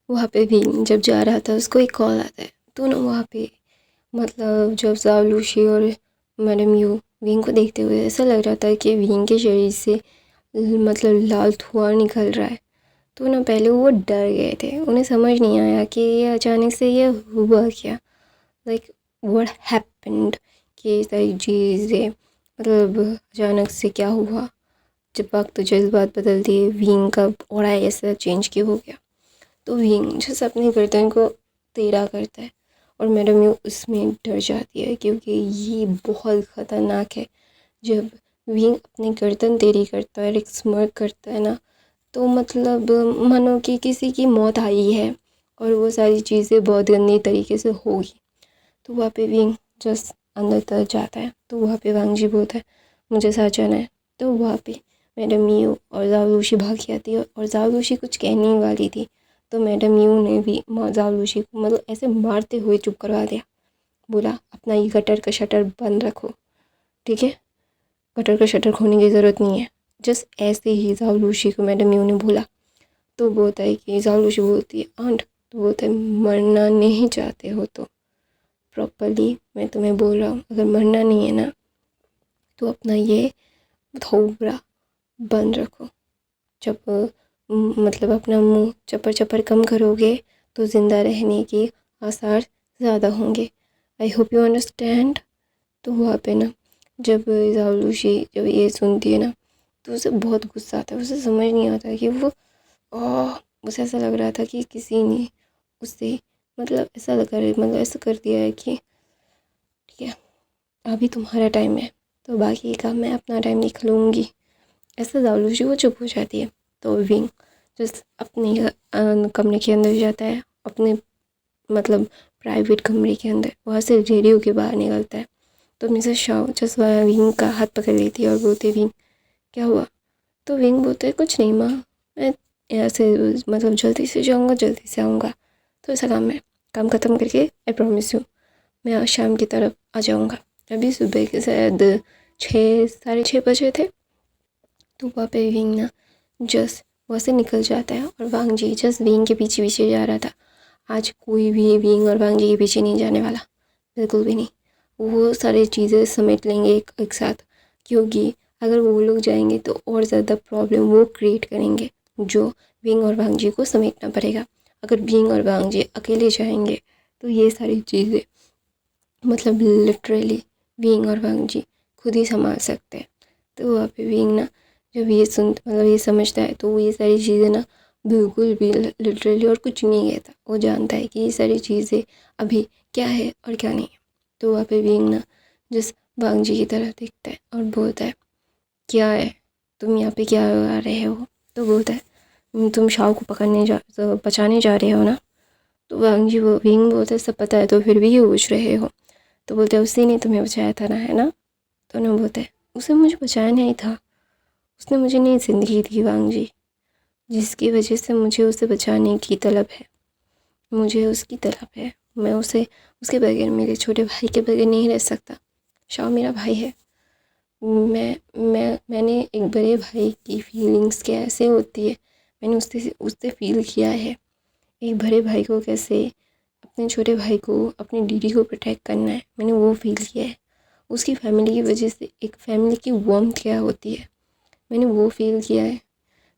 वहाँ पे भी जब जा रहा था उसको एक कॉल आता है। तो ना वहाँ पे मतलब जब ज़ालूशी और मैडम यू विंग को देखते हुए ऐसा लग रहा था कि विंग के शरीर से मतलब लाल धुआं निकल रहा है। तो ना पहले वो डर गए थे, उन्हें समझ नहीं आया कि ये अचानक से ये हुआ क्या, लाइक व्हाट हैपेंड, कि ये सारी चीज़ें मतलब अचानक से क्या हुआ। जब वक्त जज्बात बदल दिए, विंग का ऑरा ऐसा चेंज क्यों हो गया। तो विंग जैसे अपने गर्दन को टेढ़ा करता है और मैडम यू उसमें डर जाती है क्योंकि ये बहुत ख़तरनाक है। जब विंग अपनी गर्दन टेढ़ी करता है और एक स्mirk करता है ना, तो मतलब मानो कि किसी की मौत आई है और वो सारी चीज़ें बहुत गंदी तरीके से होगी। तो वहाँ पे विंग जस्ट अंदर तक जाता है। तो वहाँ पे वांग जी बोलता है मुझे साथ जाना है। तो वहाँ पे मैडम यू और ज़ाओलूशी भाग के आती है और ज़ाओलूशी कुछ कहने वाली थी। तो मैडम यू ने भी ज़ाओलूशी को मतलब ऐसे मारते हुए चुप करवा दिया। बोला अपना ये गटर का शटर बंद रखो, ठीक है, गटर का शटर खोलने की ज़रूरत नहीं है। जस्ट ऐसे ही ज़ाओलूशी को मैडम यू ने बोला। तो बोलता है कि ज़ाओलूशी बोलती है आंट, तो बोलता है मरना नहीं चाहते हो तो प्रॉपरली मैं तुम्हें बोल रहा हूँ, अगर मरना नहीं है ना तो अपना ये थोबड़ा बंद रखो। जब मतलब अपना मुंह चपर चपर कम करोगे तो ज़िंदा रहने के आसार ज़्यादा होंगे। I hope you understand. तो वहाँ पे ना जब ज़ाओलूशी जब ये सुनती है ना तो उसे बहुत गुस्सा आता है। उसे समझ नहीं आता कि वो उसे ऐसा लग रहा था कि किसी ने उससे मतलब ऐसा लगा मतलब ऐसा कर दिया है कि ठीक है अभी तुम्हारा टाइम है तो बाकी का मैं अपना टाइम निकालूंगी। ऐसा ज़ाओलूशी वो चुप हो जाती है। तो विंग जस्ट अपने कमरे के अंदर जाता है, अपने मतलब प्राइवेट कमरे के अंदर, वहाँ से रेडियो के बाहर निकलता है। तो मिसेस शाओ जस्ट विंग का हाथ पकड़ लेती है और बोलती विंग क्या हुआ। तो विंग बोलते है कुछ नहीं माँ, मैं ऐसे मतलब जल्दी से जाऊँगा जल्दी से आऊँगा, तो ऐसा काम है, काम ख़त्म करके आई प्रॉमिस यू मैं आज शाम की तरफ आ जाऊँगा। अभी सुबह के शायद 6 साढ़े 6 बजे थे। तो वहाँ पे विंग ना जस्ट वहाँ से निकल जाता है और वांग जी जस्ट विंग के पीछे पीछे जा रहा था। आज कोई भी विंग और वांग जी के पीछे नहीं जाने वाला, बिल्कुल भी नहीं। वो सारी चीज़ें समेट लेंगे एक साथ, क्योंकि अगर वो लोग जाएंगे तो और ज़्यादा प्रॉब्लम वो क्रिएट करेंगे जो विंग और वांग जी को समेटना पड़ेगा। अगर विंग और वांग जी अकेले जाएंगे तो ये सारी चीज़ें मतलब लिटरली विंग और वांग जी खुद ही संभाल सकते हैं। तो वहाँ पे विंग ना जब ये सुन मतलब ये समझता है तो वो ये सारी चीज़ें ना बिल्कुल भी लिटरली और कुछ नहीं कहता। वो जानता है कि ये सारी चीज़ें अभी क्या है और क्या नहीं है। तो वहाँ पे विंग ना जिस वांग जी की तरफ देखता है और बोलता है क्या है तुम यहाँ पे क्या आ रहे हो। तो बोलता है तुम शाओ को पकड़ने जा तो बचाने जा रहे हो ना। तो वांग जी वो विंग बोलता है सब पता है तो फिर भी ये पूछ रहे हो। तो बोलते हैं उसी ने तुम्हें बचाया था ना, है ना। तो उन्हें बोलते हैं उसे मुझे बचाया नहीं था, उसने मुझे नई ज़िंदगी दी वांग जी, जिसकी वजह से मुझे उसे बचाने की तलब है, मुझे उसकी तलब है। मैं उसे उसके बगैर मेरे छोटे भाई के बगैर नहीं रह सकता। शाओ मेरा भाई है। मैंने एक बड़े भाई की फीलिंग्स कैसे होती है मैंने उससे उससे फील किया है। एक बड़े भाई को कैसे अपने छोटे भाई को अपनी दीदी को प्रोटेक्ट करना है मैंने वो फील किया है। उसकी फैमिली की वजह से एक फैमिली की वार्मथ क्या होती है मैंने वो फील किया है।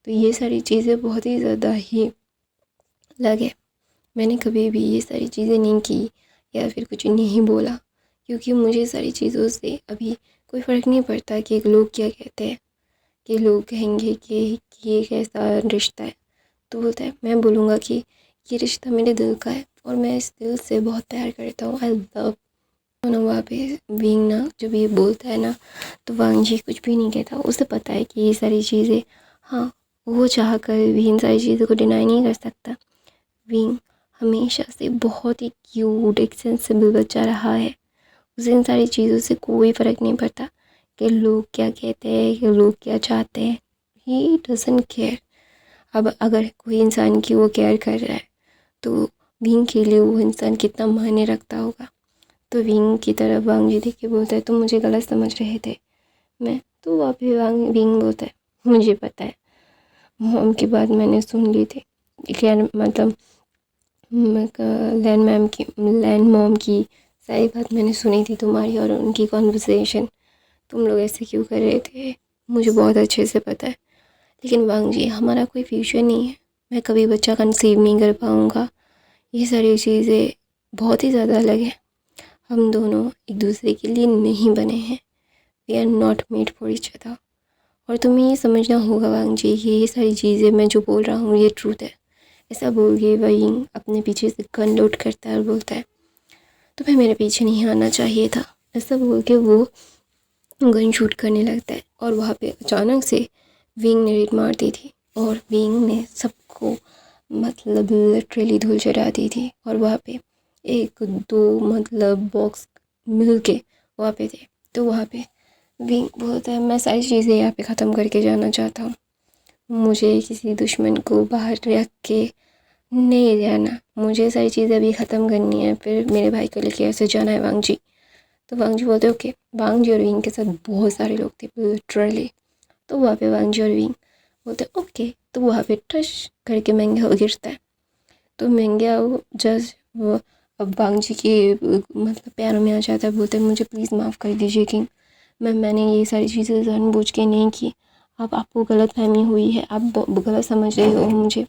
तो ये सारी चीज़ें बहुत ही ज़्यादा ही लगे। मैंने कभी भी ये सारी चीज़ें नहीं की या फिर कुछ नहीं बोला, क्योंकि मुझे सारी चीज़ों से अभी कोई फ़र्क नहीं पड़ता कि लोग क्या कहते हैं, कि लोग कहेंगे कि ये कैसा रिश्ता है। तो बोलता है मैं बोलूँगा कि ये रिश्ता मेरे दिल का है और मैं इस दिल से बहुत प्यार करता हूँ, आई लव। तो ना वहाँ पे विंग ना जब ये बोलता है ना तो वांग जी कुछ भी नहीं कहता। उसे पता है कि ये सारी चीज़ें हाँ वो चाह कर भी इन सारी चीज़ों को डिनाई नहीं कर सकता। विंग हमेशा से बहुत ही क्यूट एक सेंसिबल बच्चा रहा है। उसे इन सारी चीज़ों से कोई फ़र्क नहीं पड़ता कि लोग क्या कहते हैं कि लोग क्या चाहते हैं। He doesn't care. अब अगर कोई इंसान की वो केयर कर रहा है तो विंग के लिए वो इंसान कितना मायने रखता होगा। तो विंग की तरफ वांग जी देख के बोलता है तुम मुझे गलत समझ रहे थे मैं। तो वहाँ पे विंग बोलता है मुझे पता है, मॉम की बात मैंने सुन ली थी, खैर मतलब लैंड मॉम की सारी बात मैंने सुनी थी तुम्हारी और उनकी कॉन्वर्सेशन। तुम लोग ऐसे क्यों कर रहे थे मुझे बहुत अच्छे से पता है। लेकिन वांग जी, हमारा कोई फ्यूचर नहीं है, मैं कभी बच्चा कंसीव नहीं कर पाऊँगा। ये सारी चीज़ें बहुत ही ज़्यादा अलग है। हम दोनों एक दूसरे के लिए नहीं बने हैं। We are not made for each other. और तुम्हें ये समझना होगा वांग जी कि ये सारी चीज़ें मैं जो बोल रहा हूँ ये ट्रूथ है। ऐसा बोल के वही अपने पीछे से गन लोड करता है और बोलता है तुम्हें मेरे पीछे नहीं आना चाहिए था। ऐसा बोल के वो गन शूट करने लगता है और वहाँ पे अचानक से विंग ने रेड मार दी थी और विंग ने सबको मतलब लिटरली धूल चढ़ा दी थी। और वहाँ पे एक दो मतलब बॉक्स मिल के वहाँ पे थे। तो वहाँ पे विंग बोलता है मैं सारी चीज़ें यहाँ पे ख़त्म करके जाना चाहता हूँ। मुझे किसी दुश्मन को बाहर रख के नहीं जाना, मुझे सारी चीज़ें अभी ख़त्म करनी है, फिर मेरे भाई को लेके ऐसे जाना है वांग जी। तो वांग जी बोलते ओके। वांग जी और विंग के साथ बहुत सारे लोग थे लिटरली। तो वहाँ पे वांग जी और विंग बोलते ओके। तो वहाँ पे टश करके मैंग्याओ गिरता है। तो मैंग्याओ जस्ट वो अब वांग जी के मतलब पैरों में आ जाता है। बोलते मुझे प्लीज़ माफ़ कर दीजिए किंग, मैंने ये सारी चीज़ें जानबूझ के नहीं की। अब आपको गलत फहमी हुई है, आप गलत समझ रहे हो मुझे।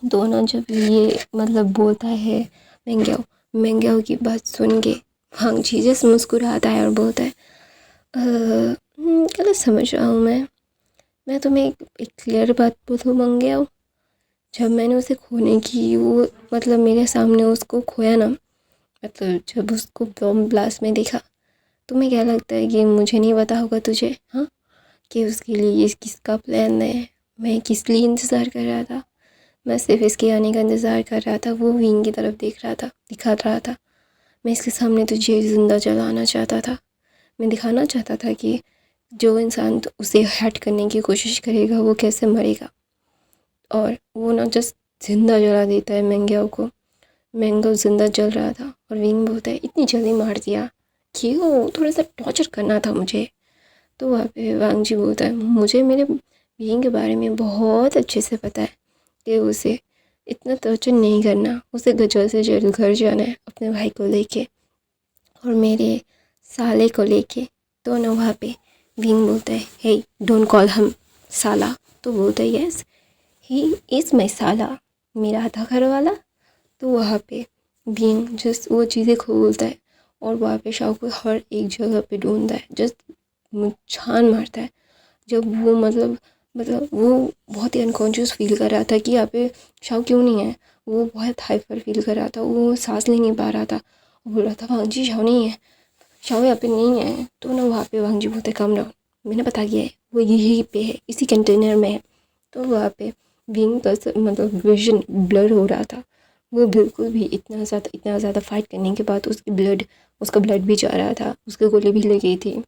तो ना जब ये मतलब बोलता है मैंग्याओ, मैंग्याओ की बात सुन के वांग जी जस्ट मुस्कुराता है और बोलता है गलत समझ रहा हूँ मैं तुम्हें एक क्लियर बात बोलूँ मैंग्याओ। जब मैंने उसे खोने की वो मतलब मेरे सामने उसको खोया ना, मतलब जब उसको बॉम्ब ब्लास्ट में देखा, तुम्हें क्या लगता है कि मुझे नहीं पता होगा तुझे, हाँ, कि उसके लिए ये किसका प्लान है, मैं किस लिए इंतज़ार कर रहा था। मैं सिर्फ इसके आने का इंतज़ार कर रहा था। वो विंग की तरफ देख रहा था, दिखा रहा था। मैं इसके सामने तुझे ज़िंदा जलाना चाहता था। मैं दिखाना चाहता था कि जो इंसान तो उसे हर्ट करने की कोशिश करेगा वो कैसे मरेगा। और वो ना जस्ट ज़िंदा जला देता है मैंग्याओ को। मैंगो ज़िंदा जल रहा था और विंग बोलता है इतनी जल्दी मार दिया, क्यों, थोड़ा सा टॉर्चर करना था मुझे। तो वहाँ पे वांग जी बोलता है मुझे मेरे विंग के बारे में बहुत अच्छे से पता है कि उसे इतना टॉर्चर नहीं करना, उसे जल्द से जल्द घर जाना है अपने भाई को लेके और मेरे साले को लेके। तो ना वहाँ पे विंग बोलता है हे डोंट कॉल हम साला। तो बोलता है यस ही इज़ माई साला, मेरा आधा घर वाला। तो वहाँ पे विंग जस्ट वो चीज़ें खोलता है और वहाँ पे शाओ को हर एक जगह पे ढूंढता है, जस्ट छान मारता है। जब वो मतलब वो बहुत ही अनकॉन्शियस फील कर रहा था कि यहाँ पे शाओ क्यों नहीं है। वो बहुत हाइपर फील कर रहा था, वो सांस ले नहीं पा रहा था। वो बोल रहा था वांग जी शाओ नहीं है, शाओ यहाँ पे नहीं है। तो ना वहाँ पे वांग जी बोलते कम डाउन, मैंने बता दिया है वो यहीं पे है, इसी कंटेनर में है। तो वहाँ पे विंग का मतलब विजन ब्लर हो रहा था। वो बिल्कुल भी इतना ज़्यादा फाइट करने के बाद उसका ब्लड भी जा रहा था, उसके गोली भी लगी थी।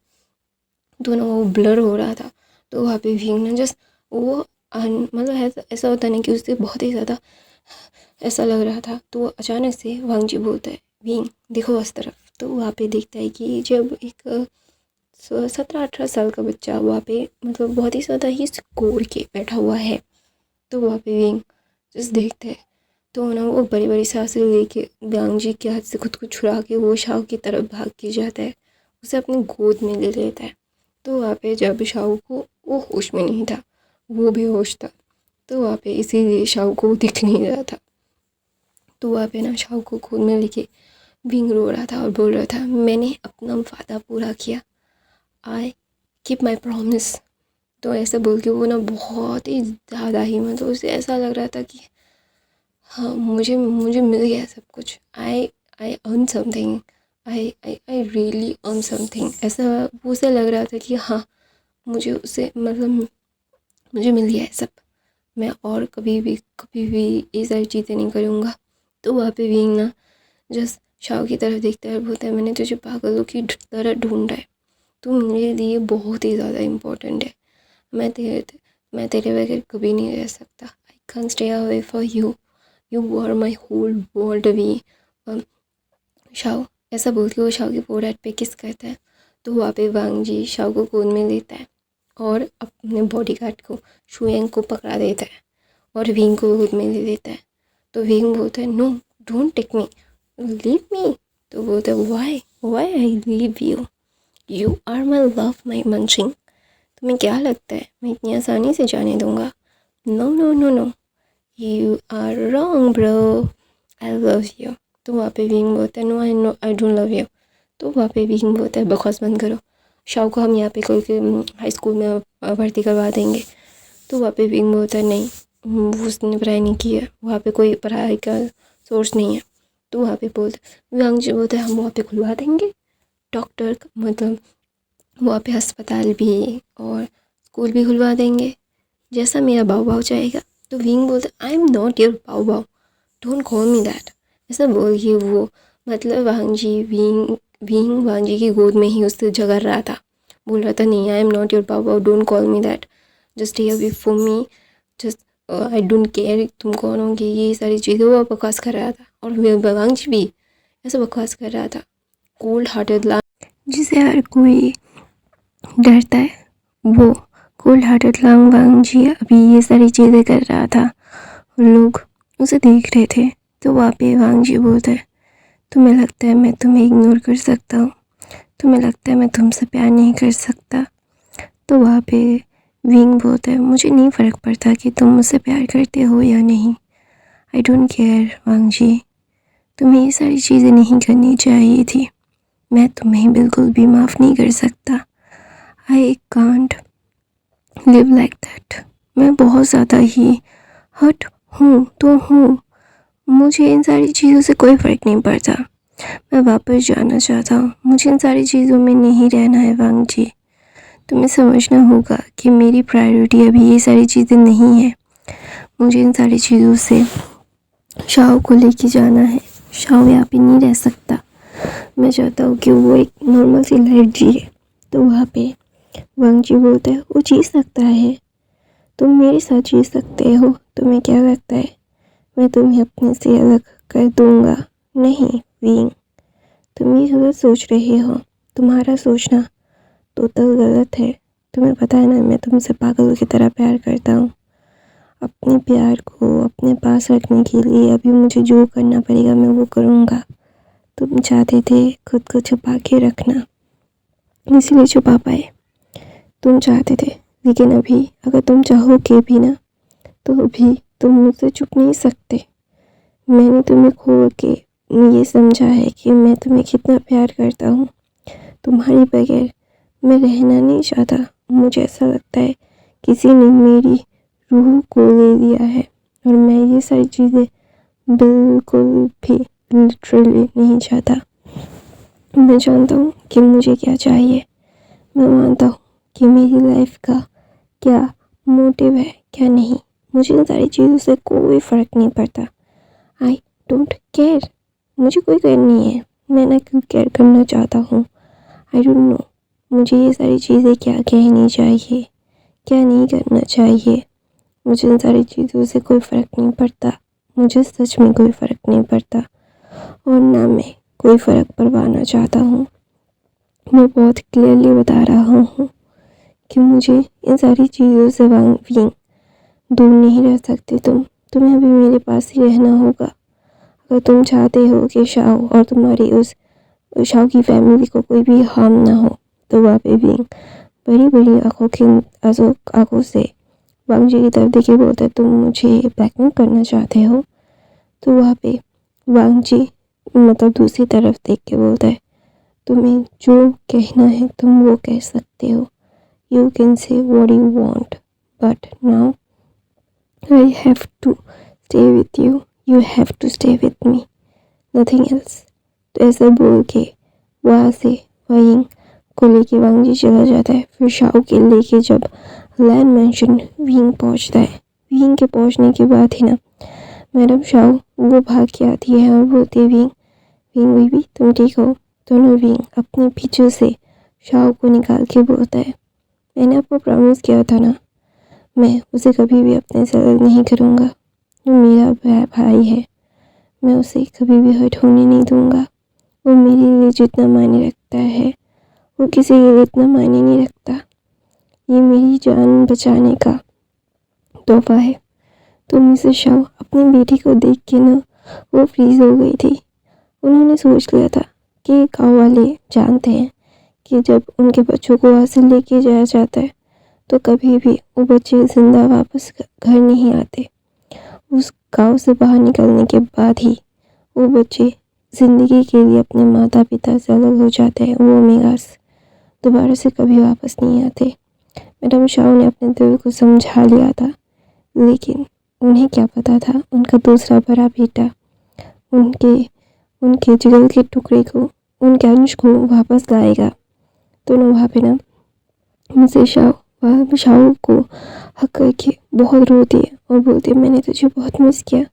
दोनों वो ब्लर हो रहा था। तो वहाँ पे विंग ने जस्ट वो मतलब ऐसा होता नहीं कि उसे बहुत ही ज़्यादा ऐसा लग रहा था। तो वो अचानक से वांग जी बोलता है विंग देखो उस तरफ। तो वहाँ पे देखता है कि जब एक 17-18 साल का बच्चा वहाँ पे मतलब बहुत ही ज़्यादा ही सिकोड़ के बैठा हुआ है। तो वहाँ पे विंग जस्ट देखते हैं। तो ना वो बड़ी बड़ी सांसें लेके वांग जी के हाथ से खुद को छुड़ा के वो शाओ की तरफ भाग के जाता है, उसे अपनी गोद में ले लेता है। तो वहाँ पे जब शाओ को वो होश में नहीं था, वो भी होश था। तो वहाँ पे इसीलिए शाओ को दिख नहीं रहा था। तो वहाँ पे ना शाओ को गोद में लेके विंग रो रहा था और बोल रहा था मैंने अपना वादा पूरा किया, आई कीप माई प्रॉमिस। तो ऐसा बोल के वो ना बहुत ही ज़्यादा ही मतलब उसे ऐसा लग रहा था कि हाँ मुझे मुझे मिल गया सब कुछ। I I earn something, I really earn something. ऐसा वो उसे लग रहा था कि हाँ मुझे उसे मतलब मुझे मिल गया है सब, मैं और कभी भी ये सारी चीज़ें नहीं करूँगा। तो वहाँ पे विंग ना जस्ट शाओ की तरफ देखता है और बोलता है मैंने तुझे पागलों की तरह ढूंढा है, तू मेरे लिए बहुत ही ज़्यादा इम्पोर्टेंट है। मैं तेरे मैं तेरे बगैर कभी नहीं रह सकता। I can stay away for you, you are my whole world. Wei Shao ऐसा बोल के वो शाओ के फोरहेड पे किस करता है। तो वहाँ पे वांग जी शाओ को गोद में लेता है और अपने बॉडीगार्ड को शुएंग को पकड़ा देता है और विंग को गोद में ले लेता है। तो विंग बोलता है no don't take me, leave me. तो बोलता है why I leave you, you are my love my munching. तुम्हें क्या लगता है मैं इतनी आसानी से जाने दूंगा? No no no no, you are wrong bro, I love you. तो वहाँ पे विंग बोलता है no I don't love you. तो वहाँ पे विंग बोलता है बकवास बंद करो, शाओ को हम यहाँ पे कोई हाई स्कूल में भर्ती करवा देंगे। तो वहाँ पे विंग बोलता है नहीं, उसने पढ़ाई नहीं की है, वहाँ पे कोई पढ़ाई का सोर्स नहीं है। तो वहाँ पे बोलते वांग जी बोलते हम वहाँ पे खुलवा देंगे डॉक्टर, मतलब वहाँ पे अस्पताल भी और स्कूल भी खुलवा देंगे, जैसा मेरा बाऊ बाऊ चाहेगा। तो विंग बोलते आई एम नॉट योर बाऊ बाऊ, डोंट कॉल मी दैट। ऐसा बोल के वो मतलब वांग जी विंग वांग जी की गोद में ही उससे झगड़ रहा था, बोल रहा था नहीं आई एम नॉट योर बाऊ बाऊ, don't call me that, just stay away from me, just I don't care तुम कौन होंगे, ये सारी चीज़ें वो बकवास कर रहा था। और वांग जी भी ऐसा बकवास कर रहा था, कोल्ड हार्टेड ला जिसे हर कोई डरता है, वो कोल्ड हार्टेड लांग वांग जी अभी ये सारी चीज़ें कर रहा था, लोग उसे देख रहे थे। तो वहाँ पे वांग जी बोलता है तुम्हें लगता है मैं तुम्हें इग्नोर कर सकता हूँ, तुम्हें लगता है मैं तुमसे प्यार नहीं कर सकता? तो वहाँ पे विंग बोलता है मुझे नहीं फ़र्क पड़ता कि तुम मुझसे प्यार करते हो या नहीं, आई डोंट केयर वांग जी, तुम्हें ये सारी चीज़ें नहीं करनी चाहिए थी, मैं तुम्हें बिल्कुल भी माफ़ नहीं कर सकता, I can't live like that. मैं बहुत ज़्यादा ही हर्ट हूँ तो हूँ, मुझे इन सारी चीज़ों से कोई फ़र्क नहीं पड़ता, मैं वापस जाना चाहता हूँ, मुझे इन सारी चीज़ों में नहीं रहना है वांग जी। तुम्हें समझना होगा कि मेरी प्रायोरिटी अभी ये सारी चीज़ें नहीं है, मुझे इन सारी चीज़ों से शाओ को लेके जाना है, शाओ यहाँ पे नहीं रह सकता, मैं चाहता हूँ कि वो एक नॉर्मल सी लाइफ जिए। तो वहाँ पे वांग जी बोलता है वो जी सकता है, तुम मेरे साथ जी सकते हो, तुम्हें क्या लगता है मैं तुम्हें अपने से अलग कर दूँगा? नहीं विंग, तुम ये गलत सोच रहे हो, तुम्हारा सोचना टोटल गलत है, तुम्हें पता है ना मैं तुमसे पागलों की तरह प्यार करता हूँ, अपने प्यार को अपने पास रखने के लिए अभी मुझे जो करना पड़ेगा मैं वो करूँगा। तुम चाहते थे खुद को छुपा के रखना, इसलिए छुपा पाए, तुम चाहते थे, लेकिन अभी अगर तुम चाहोगे भी ना तो अभी तुम मुझसे छुप नहीं सकते। मैंने तुम्हें खो के ये समझा है कि मैं तुम्हें कितना प्यार करता हूँ, तुम्हारे बगैर मैं रहना नहीं चाहता, मुझे ऐसा लगता है किसी ने मेरी रूह को ले लिया है और मैं ये सारी चीज़ें बिल्कुल भी लिटरली नहीं चाहता। मैं जानता हूँ कि मुझे क्या चाहिए, मैं मानता हूँ कि मेरी लाइफ का क्या मोटिव है क्या नहीं, मुझे इन सारी चीज़ों से कोई फ़र्क नहीं पड़ता, आई डोंट केयर, मुझे कोई केयर नहीं है, मैं ना क्यों केयर करना चाहता हूँ, आई डोंट नो मुझे ये सारी चीज़ें क्या कहनी चाहिए क्या नहीं करना चाहिए, मुझे इन सारी चीज़ों से कोई फ़र्क नहीं पड़ता, मुझे सच में कोई फ़र्क नहीं पड़ता और ना मैं कोई फ़र्क पड़वाना चाहता हूँ। मैं बहुत क्लियरली बता रहा हूँ कि मुझे इन सारी चीज़ों से विंग दूर नहीं रह सकते, तुम्हें अभी मेरे पास ही रहना होगा। अगर तुम चाहते हो कि शाओ और तुम्हारी उस शाओ की फैमिली को कोई भी हार्म ना हो, तो वहाँ पे विंग बड़ी बड़ी आंखों से वांग जी की तरफ देखे बोलता है तुम मुझे ब्लैकमेल करना चाहते हो? तो वहाँ पे वांग जी मतलब दूसरी तरफ देख के बोलता है तुम्हें जो कहना है तुम वो कह सकते हो, you can say what you want, but now I have to stay with you, you have to stay with me, nothing else. तो ऐसा बोल के वहाँ से विंग को लेके वांग जी चला जाता है। फिर शाओ के लेके जब लैंड मेंशन विंग पहुंचता है, विंग के पहुंचने के बाद ही ना मैडम शाओ वो भाग के आती है और बोलती है विंग बेबी तुम ठीक हो? दोनों विंग अपने पीछे से शाओ को निकाल के बोलता है मैंने आपको प्रॉमिस किया था ना, मैं उसे कभी भी अपने से अलग नहीं करूँगा, वो मेरा भाई है, मैं उसे कभी भी हर्ट होने नहीं दूँगा, वो मेरे लिए जितना मायने रखता है वो किसी के लिए इतना मायने नहीं रखता, ये मेरी जान बचाने का तोहफा है, तो मिसेस शाओ अपनी बेटी को देख के ना वो फ्रीज हो गई थी। उन्होंने सोच लिया था कि गाँव वाले जानते हैं कि जब उनके बच्चों को वहाँ से लेके जाया जाता है तो कभी भी वो बच्चे जिंदा वापस घर नहीं आते। उस गांव से बाहर निकलने के बाद ही वो बच्चे ज़िंदगी के लिए अपने माता पिता से अलग हो जाते हैं। वो मेगास दोबारा से कभी वापस नहीं आते। मैडम शाओ ने अपने दिल को समझा लिया था, लेकिन उन्हें क्या पता था उनका दूसरा बड़ा बेटा उनके उनके जिगर के टुकड़े को, उनके अंश को वापस लाएगा। दोनों वहाँ पे ना मिसेस शाओ वह शाओ को हक करके बहुत रोती है और बोलती है, मैंने तुझे बहुत मिस किया,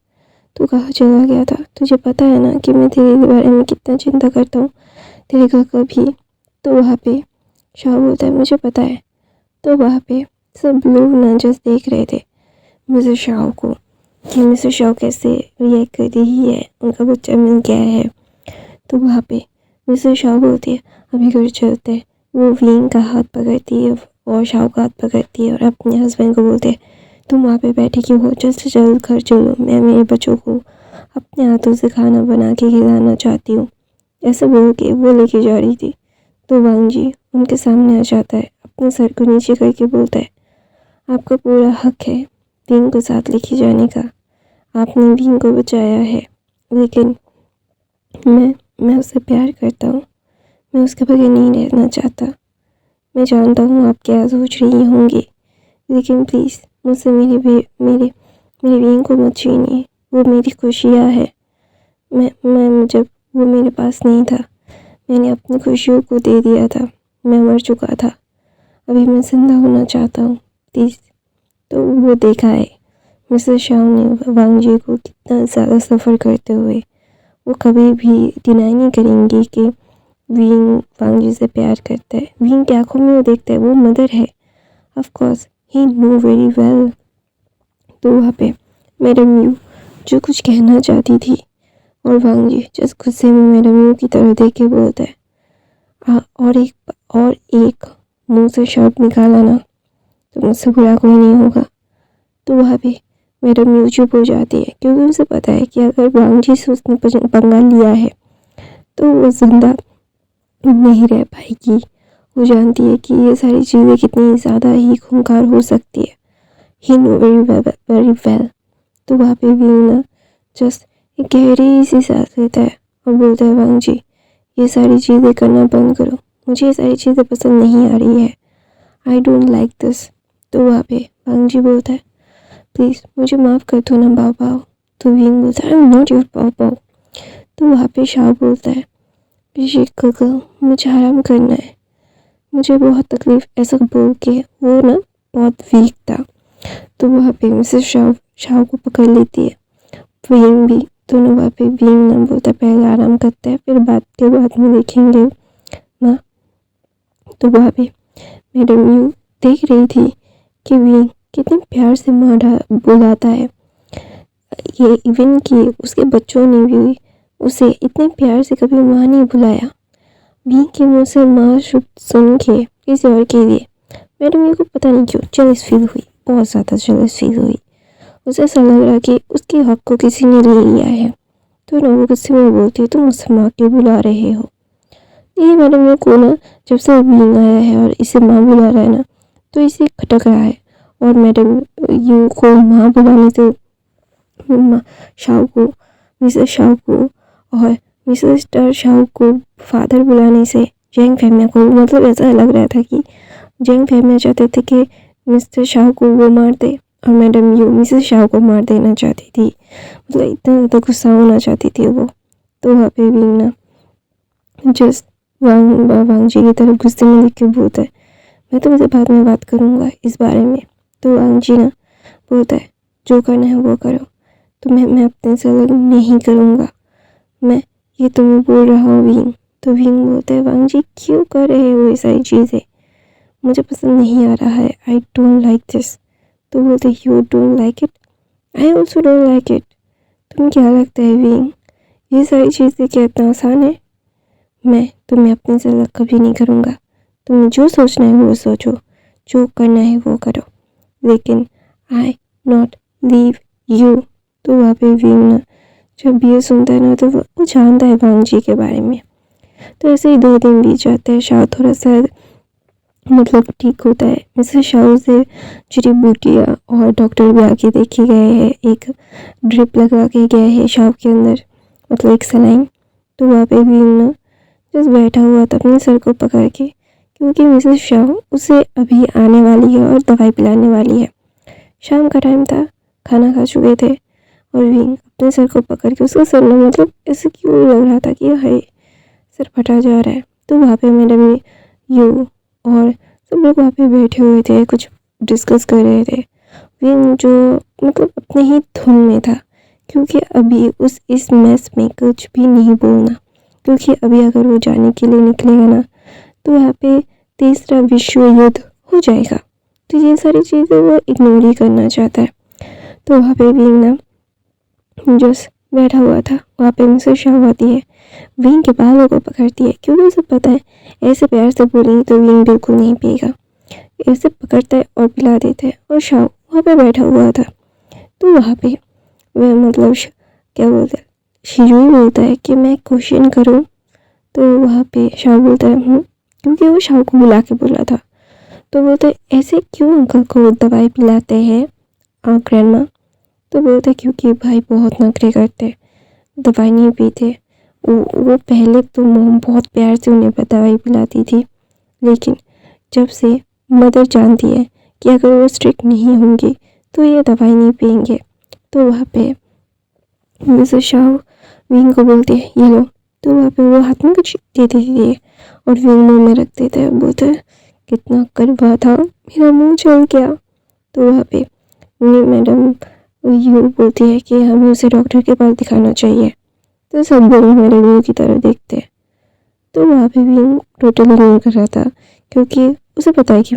तू कहाँ चला गया था, तुझे पता है ना कि मैं तेरे बारे में कितना चिंता करता हूँ, तेरे घर कभी। तो वहाँ पे शाओ बोलता है, मुझे पता है। तो वहाँ पे सब लोग ना जस्ट देख रहे थे मिसेस शाओ को कि मिसेस शाओ कैसे रिएक्ट कर रही है, उनका बच्चा मिल गया है। तो वहाँ पे मिसेस शाओ बोलती है, अभी घर चलते हैं। वो वीन का हाथ पकड़ती है और शाओ का हाथ पकड़ती है और अपने हस्बैंड को बोलते हैं, तुम वहाँ पे बैठे क्यों हो, जल्द से जल्द घर चलो, मैं मेरे बच्चों को अपने हाथों से खाना बना के खिलाना चाहती हूँ। ऐसा बोल के वो लेके जा रही थी तो वांग जी उनके सामने आ जाता है, अपने सर को नीचे करके बोलता है, आपका पूरा हक है वीन को साथ लेके जाने का, आपने वीन को बचाया है, लेकिन मैं उससे प्यार करता हूँ, मैं उसके बगैर नहीं रहना चाहता। मैं जानता हूँ आप क्या सोच रही होंगी, लेकिन प्लीज़ मुझसे मेरे वीन को मत छीनिए, वो मेरी खुशियाँ है। मैं जब वो मेरे पास नहीं था मैंने अपनी खुशियों को दे दिया था, मैं मर चुका था, अभी मैं जिंदा होना चाहता हूँ प्लीज़। तो वो देखा है मिसेस शाओ ने वांग जी को कितना ज़्यादा सफ़र करते हुए। वो कभी भी डिनाई नहीं करेंगी कि वीन वांग जी से प्यार करता है। वीन की आंखों में वो देखता है वो मदर है, of course he know very well. तो वहाँ पे मैडम यू जो कुछ कहना चाहती थी और वांग जी जिस गुस्से में मैडम यू की तरफ देख के बोलता है, और एक मुंह से शब्द निकाला ना तो मुझसे बुरा कोई नहीं होगा। तो वहाँ पे मैडम यू चुप हो जाती है, क्योंकि उसे पता है कि अगर वांग जी से उसने पंगा लिया है तो वो जिंदा नहीं रह पाएगी। वो जानती है कि ये सारी चीज़ें कितनी ज़्यादा ही खूंखार हो सकती है। ही नो वेरी वेल। तो वहाँ पे भी ना जस्ट एक गहरी सी सांस लेता है और बोलता है, वांग जी ये सारी चीज़ें करना बंद करो, मुझे ये सारी चीज़ें पसंद नहीं आ रही है, आई डोंट लाइक दिस। तो वहाँ पे वांग जी बोलता है, प्लीज़ मुझे माफ़ कर दो ना बाओ बाओ। तो विंग बोलता है, आई एम नॉट योर बाओ बाओ। तो वहाँ पे शाओ बोलता है, पिशी ककल मुझे आराम करना है, मुझे बहुत तकलीफ, ऐसा बोल के वो ना बहुत वीक था। तो वहाँ पे मिसेस शाओ को पकड़ लेती है, विंग भी। दोनों वहाँ पे विंग ना बोलता है, पहले आराम करता है फिर बात के बाद में देखेंगे ना। तो वहाँ पे मैडम यू देख रही थी कि विंग कितने प्यार से माँ बुलाता है। ये इवन कि उसके बच्चों ने भी उसे इतने प्यार से कभी माँ नहीं बुलाया। विंग के मुँह से माँ शब्द सुन के किसी और के लिए मैडम यू को पता नहीं क्यों जेलस फील हुई, बहुत ज़्यादा जेलस फील हुई। उसे ऐसा लग रहा कि उसके हक को किसी ने ले लिया है। तो ना वो गुस्से में बोलती है, तुम मुझसे माँ क्यों बुला रहे हो। ये मैडम यू को ना जब से विंग आया है और इसे माँ बुला रहा है ना तो इसे खटक रहा है। और मैडम यू को माँ बुलाने से शाओ को, मिसेस शाओ को और मिसेस शाओ को फादर बुलाने से जेंग फैमिया को, मतलब ऐसा लग रहा था कि जेंग फैमिया चाहते थे कि मिस्टर शाओ को वो मार दे और मैडम यू मिसेस शाओ को मार देना चाहती थी, मतलब इतना ज़्यादा गुस्सा होना चाहती थी वो। तो वहाँ पे भी ना जस्ट वांग जी की तरफ गुस्से में देख के बोलता है, मैं तुमसे बाद में बात करूँगा इस बारे में। तो वांग जी ना बोलता है, जो करना है वो करो, तो मैं अपने से अलग नहीं करूँगा, मैं ये तुम्हें बोल रहा हूँ विंग। तो विंग बोलता है, वांग जी क्यों कर रहे हो ये सारी चीज़ें, मुझे पसंद नहीं आ रहा है, आई डोंट लाइक दिस। तो बोलते you don't like it, I also don't like it. तुम्हें क्या लगता है विंग ये सारी चीज़ें क्या इतना आसान है। मैं तुम्हें अपने से अलग कभी नहीं करूँगा, तुम्हें जो सोचना है वो सोचो, जो करना है वो करो, लेकिन आई नॉट लीव यू। तो वहाँ पे विंग ना जब ये सुनता है ना तो वो जानता है वांग जी के बारे में। तो ऐसे ही 2 दिन बीत जाते हैं। शाओ थोड़ा सा मतलब ठीक होता है। मिसेस शाओ से जड़ी बूटियाँ और डॉक्टर भी आके देखे गए हैं। एक ड्रिप लगा के गए हैं शाओ के अंदर, मतलब एक सलाइन। तो वहाँ पे भी ना जस्ट बैठा हुआ था अपने सर को पकड़ के, क्योंकि मिसेस शाओ उसे अभी आने वाली है और दवाई पिलाने वाली है। शाम का टाइम था, खाना खा चुके थे और विंग अपने सर को पकड़ के उसका सर ना मतलब ऐसे क्यों लग रहा था कि हाय सर फटा जा रहा है। तो वहाँ पे मैडम यू और सब लोग वहाँ पे बैठे हुए थे, कुछ डिस्कस कर रहे थे। विंग जो मतलब अपने ही धुन में था, क्योंकि अभी इस मैस में कुछ भी नहीं बोलना, क्योंकि अभी अगर वो जाने के लिए निकलेगा ना तो वहाँ पे तीसरा विश्व युद्ध हो जाएगा। तो ये सारी चीज़ें वो इग्नोर ही करना चाहता है। तो वहाँ पे विंग ना जस्ट बैठा हुआ था। वहाँ पे मिसेस शाओ आती है, विंग के बालों को पकड़ती है, क्योंकि उसे पता है ऐसे प्यार से बोलेंगे तो विंग बिल्कुल नहीं पिएगा। ऐसे पकड़ता है और पिला देता है। और शाओ वहाँ पे बैठा हुआ था। तो वहाँ पे वह मतलब क्या बोलते हैं, शिजुई बोलता है कि मैं क्वेश्चन करूँ। तो वहाँ पे शाओ बोलता है क्योंकि वो शाओ को बुला के बोला था। तो बोलते ऐसे क्यों अंकल को दवाई पिलाते हैं ग्रैंडमा। तो बोलते क्योंकि भाई बहुत नखरे करते, दवाई नहीं पीते। वो पहले तो मॉम बहुत प्यार से उन्हें दवाई पिलाती थी, लेकिन जब से मदर जानती है कि अगर वो स्ट्रिक्ट नहीं होंगी तो ये दवाई नहीं पियेंगे। तो वहाँ पे मिसेस शाओ विंग को बोलती है ये लो। तो वहाँ पे वो हाथ में कुछ दे देती है और विंग मुँह में रख देता है। बोलता है कितना कड़वा था, मेरा मुँह जल गया। तो वहाँ पे मैडम यू बोलती है कि हमें उसे डॉक्टर के पास दिखाना चाहिए। तो सब लोग मेरे मुँह की तरफ देखते हैं। तो वहाँ पे विंग टोटली इग्नोर कर रहा था, क्योंकि उसे पता है कि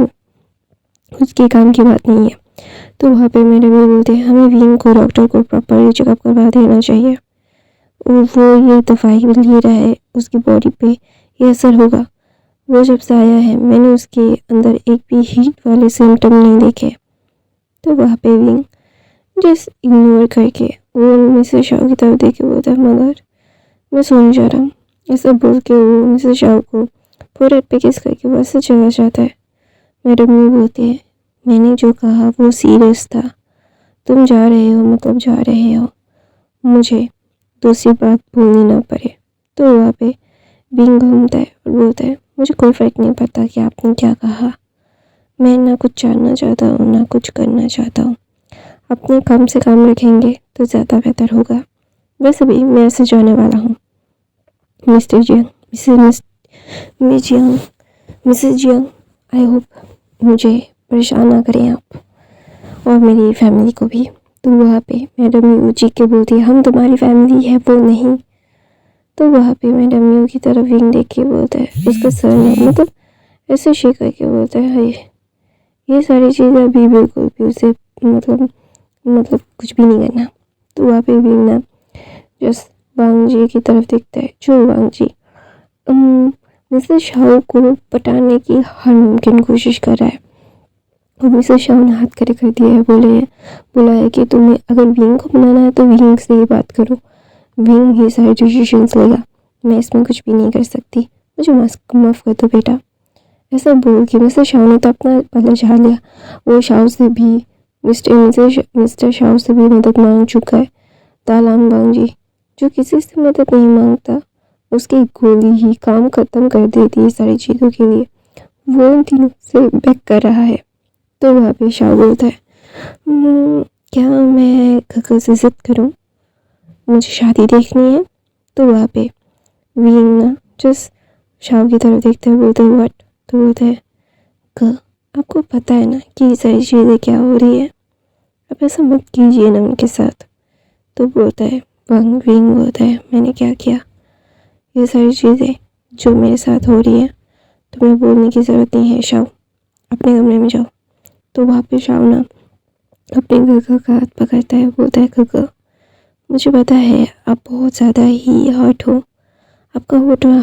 उसके काम की बात नहीं है। तो वहाँ पे मेरे भी बोलते हैं हमें विंग को डॉक्टर को प्रॉपर चेकअप करवा देना चाहिए। वो ये दवाई ले रहा है, उसकी बॉडी पे ये असर होगा। वो जब से आया है मैंने उसके अंदर एक भी हीट वाले सिम्टम नहीं देखे। तो वहाँ पे विंग जस्ट इग्नोर करके वो मिसेस शाओ की तरफ देख के बोलता है मदर मैं सोने जा रहा हूँ। ऐसा बोल के वो मिसेस शाओ को फोरहेड पे किस करके वहाँ से चला जाता है। मैडम ये बोलती है मैंने जो कहा वो सीरियस था, तुम जा रहे हो मतलब जा रहे हो, मुझे दूसरी बात बोलनी ना पड़े। तो वहाँ पे विंग घूमता है और बोलता है मुझे कोई फ़र्क नहीं पड़ता कि आपने क्या कहा, मैं ना कुछ जानना चाहता हूँ ना कुछ करना चाहता हूँ। अपने काम से काम रखेंगे तो ज़्यादा बेहतर होगा। वैसे भी मैं ऐसे जाने वाला हूँ। Mister Jiang, Mrs Jiang, I hope मुझे परेशान ना करें आप और मेरी फैमिली को भी। तो वहाँ पे मैडम यू जी के बोलती है हम तुम्हारी फैमिली है वो नहीं। तो वहाँ पे मैडम यू की तरफ विंग देख के बोलता है उसका सर में मतलब ऐसे शेक करके बोलता है हाय ये सारी चीज़ें अभी बिल्कुल भी उसे मतलब कुछ भी नहीं करना। तो वहाँ पे विंग ना जस्ट वांग जी की तरफ देखता है। जो वांग जी मिसेस शाओ को पटाने की हर मुमकिन कोशिश कर रहा है। और मिसेस शाओ ने हाथ खड़े कर दिया है, बोला है कि तुम्हें अगर विंग को बनाना है तो विंग से ही बात करो, विंग ही सारे डिसीजंस लेगा, मैं इसमें कुछ भी नहीं कर सकती, मुझे माफ़ कर दो बेटा। ऐसा बोल के मिसेस शाओ ने तो अपना पल्ला झाड़ लिया। वो शाओ से भी मिस्टर शाओ से भी मदद मांग चुका है। तालांग वांग जी जो किसी से मदद नहीं मांगता, उसकी गोली ही काम खत्म कर देती है सारी चीज़ों के लिए। वो इन तीनों से बैक कर रहा है। तो वहाँ पे शाओ बोलता है क्या मैं खकर से जिद करूँ, मुझे शादी देखनी है। तो वहाँ पे विंग ना जस्ट शाओ की तरफ देखते हुए बोलते व्हाट। तो बोलता है आपको पता है ना कि ये सारी चीज़ें क्या हो रही है, आप ऐसा मत कीजिए ना उनके साथ। तो बोलता है विंग बोलता है मैंने क्या किया, ये सारी चीज़ें जो मेरे साथ हो रही है तुम्हें बोलने की ज़रूरत नहीं है, शाओ अपने कमरे में जाओ। तो वहाँ पे शाओ ना अपने गगा का हाथ पकड़ता है, बोलता है गगा मुझे पता है आप बहुत ज़्यादा ही हर्ट हो, आपका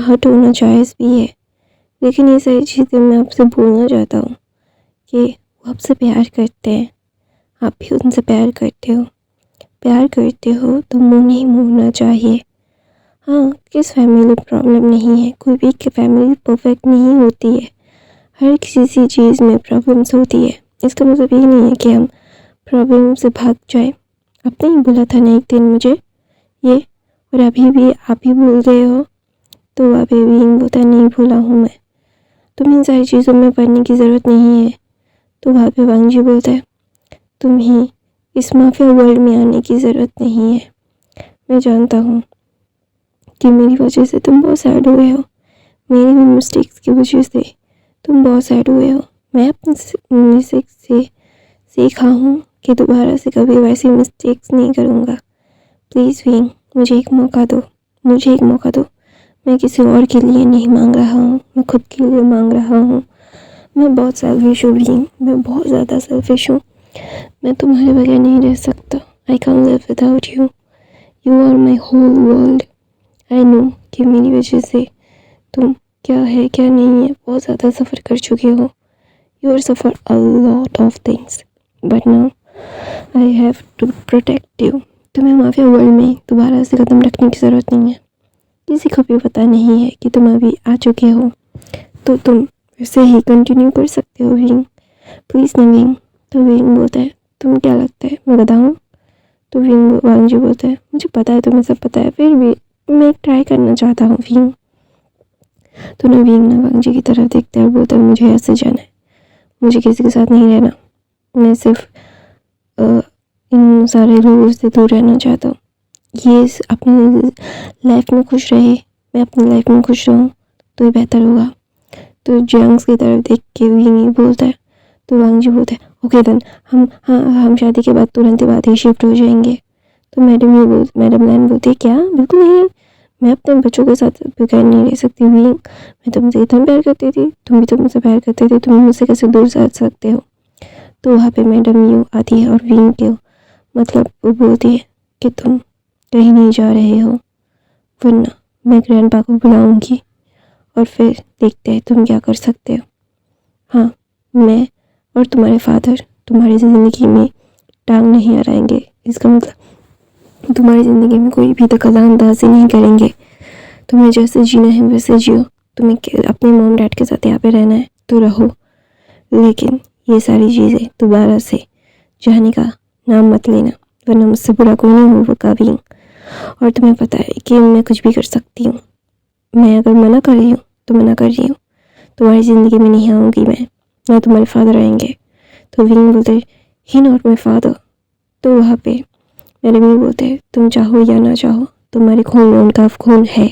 हर्ट होना जायज़ भी है, लेकिन ये सारी चीज़ें मैं आपसे बोलना चाहता हूँ कि वो आपसे प्यार करते हैं, आप भी उनसे प्यार करते हो। प्यार करते हो तो मुँह नहीं मोड़ना चाहिए। हाँ, किस फैमिली प्रॉब्लम नहीं है, कोई भी फैमिली परफेक्ट नहीं होती है, हर किसी चीज़ में प्रॉब्लम्स होती है। इसका मतलब ये नहीं है कि हम प्रॉब्लम से भाग जाए। आपने ही बोला था ना एक दिन मुझे ये, और अभी भी आप ही बोल रहे हो, तो अभी भी बोलता नहीं भूला हूँ मैं। तुम्हें इन सारी चीज़ों में पढ़ने की ज़रूरत नहीं है। तो वहाँ पे वांग जी बोलता है तुम्हें इस माफिया वर्ल्ड में आने की ज़रूरत नहीं है। मैं जानता हूँ कि मेरी वजह से तुम बहुत सैड हुए हो, मेरी मिस्टेक्स की वजह से तुम बहुत सैड हुए हो। मैं अपनी मिस्टेक से सीखा हूँ कि दोबारा से कभी वैसी मिस्टेक्स नहीं करूँगा। प्लीज़ विंग, मुझे एक मौका दो, मुझे एक मौका दो। मैं किसी और के लिए नहीं मांग रहा हूँ, मैं खुद के लिए मांग रहा हूँ। मैं बहुत सेल्फिश हूँ विंग, मैं बहुत ज़्यादा सेल्फिश हूँ। मैं तुम्हारे बगैर नहीं रह सकता। I can live without you, you are my whole world. I know कि मेरी वजह से तुम क्या है क्या नहीं है बहुत ज़्यादा सफ़र कर चुके हो। You are suffer a lot of things, but now I have to protect you. तुम्हें माफिया वर्ल्ड में दोबारा से कदम रखने की ज़रूरत नहीं है। किसी को भी पता नहीं है कि तुम अभी आ चुके हो, तो तुम वैसे ही कंटिन्यू कर सकते हो विंग। प्लीज़ ना विंग। तो विंग बोलता है तुम्हें क्या लगता है मैं बताऊँ? तो विंग वांग जी बोलता है मुझे पता है, तुम्हें सब पता है, फिर भी मैं एक ट्राई करना चाहता हूँ विंग। तो नवीन ना वांग जी की तरफ देखता है और बोलता है मुझे ऐसे जाना है, मुझे किसी के साथ नहीं रहना, मैं सिर्फ इन सारे लोगों से दूर रहना चाहता हूँ। ये अपनी लाइफ में खुश रहे, मैं अपनी लाइफ में खुश रहूँ तो ये बेहतर होगा। तो जंग्स की तरफ देख के विंग बोलता है, तो वांग जी बोलता है ओके देन हम शादी के बाद तुरंत ही बाद ही शिफ्ट हो जाएंगे। तो मैडम लैन बोलती है क्या? बिल्कुल नहीं, मैं अपने बच्चों के साथ बगैर नहीं रह सकती विंग। मैं तुमसे इतना प्यार करती थी, तुम भी तो मुझसे प्यार करते थे, तुम मुझसे कैसे दूर जा सकते हो? तो वहाँ पे मैडम यू आती है और विंग को मतलब वो बोलती है कि तुम कहीं नहीं जा रहे हो, वरना मैं ग्रैंडपा को बुलाऊंगी और फिर देखते हैं तुम क्या कर सकते हो। हाँ, मैं और तुम्हारे फादर तुम्हारी ज़िंदगी में टांग नहीं अड़ाएंगे। इसका मतलब तुम्हारी ज़िंदगी में कोई भी दखलअंदाजी नहीं करेंगे। तुम्हें जैसे जीना है वैसे जियो, तुम्हें अपने मॉम डैड के साथ यहाँ पे रहना है तो रहो, लेकिन ये सारी चीज़ें दोबारा से जाने का नाम मत लेना, वरना मुझसे बुरा कोई नहीं होगा विंग। और तुम्हें पता है कि मैं कुछ भी कर सकती हूँ, मैं अगर मना कर रही हूँ तो मना कर रही हूँ, तुम्हारी ज़िंदगी में नहीं आऊँगी मैं, ना तुम्हारे फादर आएंगे। तो विंग बोलते ही नॉट माई फादर। तो वहाँ पे मेरे भी बोलते हैं तुम चाहो या ना चाहो तुम्हारे खून में उनका खून है।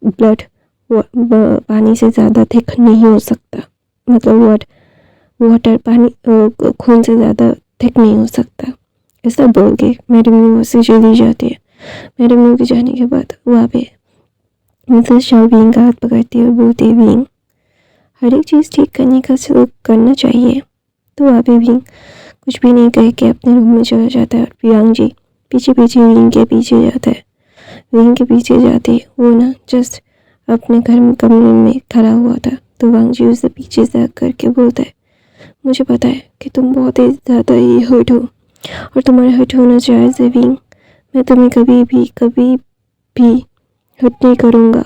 ब्लड पानी से ज़्यादा थिक नहीं हो सकता, मतलब वाटर पानी खून से ज़्यादा थिक नहीं हो सकता। ऐसा बोल के मेरी मुँह से चली जाती है। मेरे मुँह के जाने के बाद वहाँ पे मिसेस शाओ विंग का हाथ पकड़ती है और बोलती है विंग, हर एक चीज़ ठीक करने का शुरू करना चाहिए। तो वहाँ पे विंग कुछ भी नहीं कह के अपने रूम में चला जाता है और वांग जी पीछे पीछे विंग के पीछे जाता है। विंग के पीछे जाते वो ना जस्ट अपने घर में कमरे में खड़ा हुआ था। तो वांग जी उसे पीछे से करके बोलता है मुझे पता है कि तुम बहुत ही ज़्यादा ही हर्ट हो और तुम्हारे हर्ट होना जायज़ है विंग। मैं तुम्हें कभी भी हर्ट नहीं करूँगा।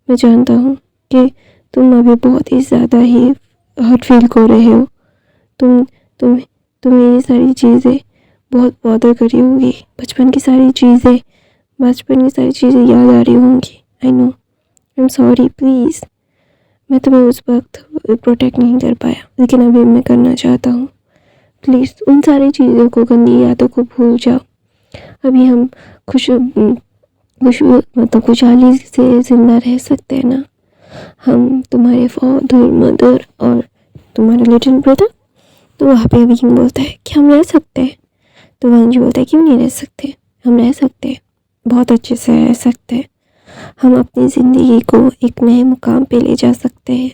मैं जानता हूँ कि तुम अभी बहुत ही ज़्यादा ही हर्ट फील कर रहे हो। तुम्हें ये सारी चीज़ें बहुत बॉदर करी होगी, बचपन की सारी चीज़ें याद आ रही होंगी। I know, I am sorry please, मैं तुम्हें उस वक्त प्रोटेक्ट नहीं कर पाया, लेकिन अभी मैं करना चाहता हूँ। प्लीज़ उन सारी चीज़ों को, गंदी यादों को भूल जाओ। अभी हम मतलब खुशहाली से ज़िंदा रह सकते हैं ना, हम तुम्हारे फादर मदर और तुम्हारा लिटिल ब्रदर। तो वहाँ पे विंग बोलता है कि हम रह सकते हैं। तो वांग जी बोलता है क्यों नहीं रह सकते, हम रह सकते हैं, बहुत अच्छे से रह सकते हैं। हम अपनी ज़िंदगी को एक नए मुकाम पे ले जा सकते हैं।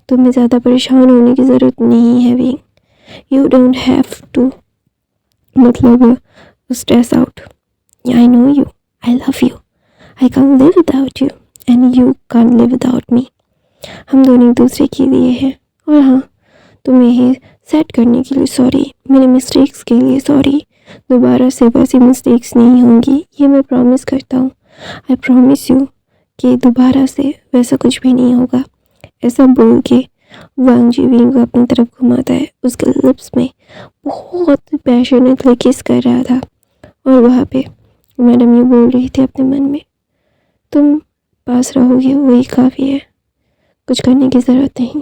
तुम्हें ज़्यादा परेशान होने की ज़रूरत नहीं है विंग। यू डोंट हैव टू मतलब stress out. I know you, I love you, I can live without you and you can live without me. हम दोनों एक दूसरे के लिए हैं। और हाँ, तुम्हें सेट करने के लिए सॉरी, मेरे मिस्टेक्स के लिए सॉरी, दोबारा से वैसी मिस्टेक्स नहीं होंगी, ये मैं प्रॉमिस करता हूँ। आई प्रॉमिस यू कि दोबारा से वैसा कुछ भी नहीं होगा। ऐसा बोल के वांग जीविंग को अपनी तरफ घुमाता है। उसके लिप्स में बहुत पैशनेटली किस कर रहा था और वहाँ पे मैडम यू बोल रही थी अपने मन में, तुम पास रहोगे वही काफ़ी है, कुछ करने की ज़रूरत नहीं।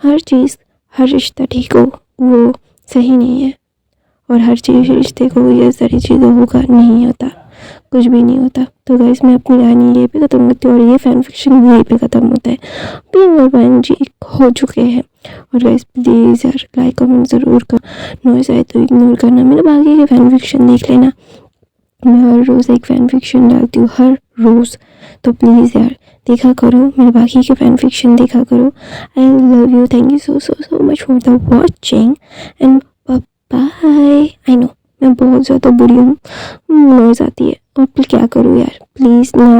हर चीज़, हर रिश्ता ठीक हो वो सही नहीं है, और हर चीज़ रिश्ते को ये सारी चीज़ें होगा नहीं होता, कुछ भी नहीं होता। तो गाइस मैं अपनी कहानी यहीं पे ख़त्म करती हूँ और ये फैन फिक्शन यहीं पे ख़त्म होता है। बीइंग और वांग जी हो चुके हैं। और गाइस प्लीज़ यार लाइक कमेंट ज़रूर कर, नॉइस आए तो इग्नोर करना। मेरे बाकी के फैन फिक्शन देख लेना, मैं हर रोज़ एक फ़ैन फिक्शन डालती हूँ, हर रोज़। तो प्लीज़ यार देखा करो, मेरे बाकी के फ़ैन फिक्शन देखा करो। I love you, thank you so so so much for the watching and bye. I know मैं बहुत ज़्यादा बुरी हूँ, नॉइज़ आती है और क्या करूँ यार, प्लीज़ ना